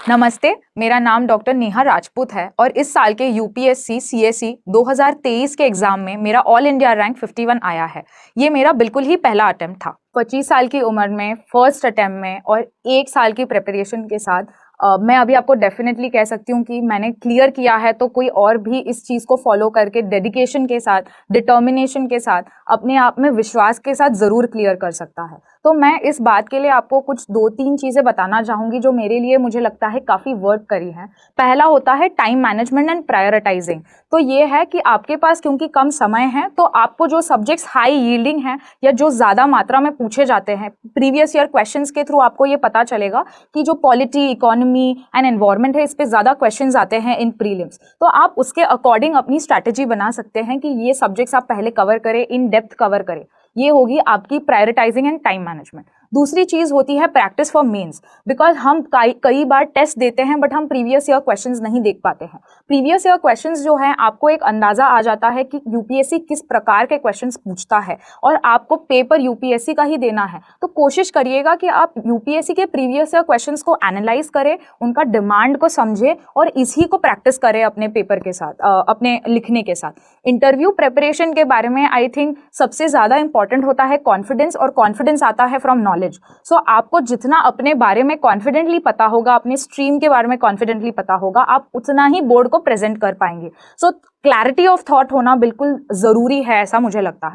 नमस्ते, मेरा नाम डॉक्टर नेहा राजपूत है और इस साल के यूपीएससी सीएसई 2023 के एग्जाम में मेरा ऑल इंडिया रैंक 51 आया है। ये मेरा बिल्कुल ही पहला अटेम्प्ट था। 25 साल की उम्र में फर्स्ट अटेम्प्ट में और 1 साल की प्रिपरेशन के साथ मैं अभी आपको डेफिनेटली कह सकती हूँ कि मैंने क्लियर किया है, तो कोई और भी इस चीज़ को फॉलो करके डेडिकेशन के साथ, डिटर्मिनेशन के साथ, अपने आप में विश्वास के साथ ज़रूर क्लियर कर सकता है। तो मैं इस बात के लिए आपको कुछ 2-3 चीज़ें बताना चाहूँगी जो मेरे लिए मुझे लगता है काफ़ी वर्क करी हैं। पहला होता है टाइम मैनेजमेंट एंड प्रायोरिटाइजिंग। तो ये है कि आपके पास क्योंकि कम समय है, तो आपको जो सब्जेक्ट्स हाई यील्डिंग हैं या जो ज़्यादा मात्रा में पूछे जाते हैं, प्रीवियस ईयर क्वेश्चंस के थ्रू आपको ये पता चलेगा कि जो पॉलिटी, इकोनॉमी एंड एनवायरनमेंट है, इस पे ज़्यादा क्वेश्चंस आते हैं इन प्रीलिम्स। तो आप उसके अकॉर्डिंग अपनी स्ट्रैटेजी बना सकते हैं कि ये सब्जेक्ट्स आप पहले कवर करें, इन डेप्थ कवर करें। ये होगी आपकी प्रायोरिटाइजिंग एंड टाइम मैनेजमेंट। दूसरी चीज होती है प्रैक्टिस फॉर मेंस, बिकॉज हम कई बार टेस्ट देते हैं बट हम प्रीवियस ईयर क्वेश्चंस नहीं देख पाते हैं। प्रीवियस ईयर क्वेश्चंस जो है, आपको एक अंदाजा आ जाता है कि यूपीएससी किस प्रकार के क्वेश्चंस पूछता है और आपको पेपर यूपीएससी का ही देना है। तो कोशिश करिएगा कि आप यूपीएससी के प्रीवियस ईयर क्वेश्चंस को एनालाइज करें, उनका डिमांड को समझे और इसी को प्रैक्टिस करें अपने पेपर के साथ, अपने लिखने के साथ। इंटरव्यू प्रिपरेशन के बारे में आई थिंक सबसे ज्यादा इंपॉर्टेंट होता है कॉन्फिडेंस, और कॉन्फिडेंस आता है फ्रॉम नॉलेज। सो आपको जितना अपने बारे में कॉन्फिडेंटली पता होगा, अपने स्ट्रीम के बारे में कॉन्फिडेंटली पता होगा, आप उतना ही बोर्ड को प्रेजेंट कर पाएंगे। सो क्लैरिटी ऑफ थॉट होना बिल्कुल जरूरी है, ऐसा मुझे लगता है।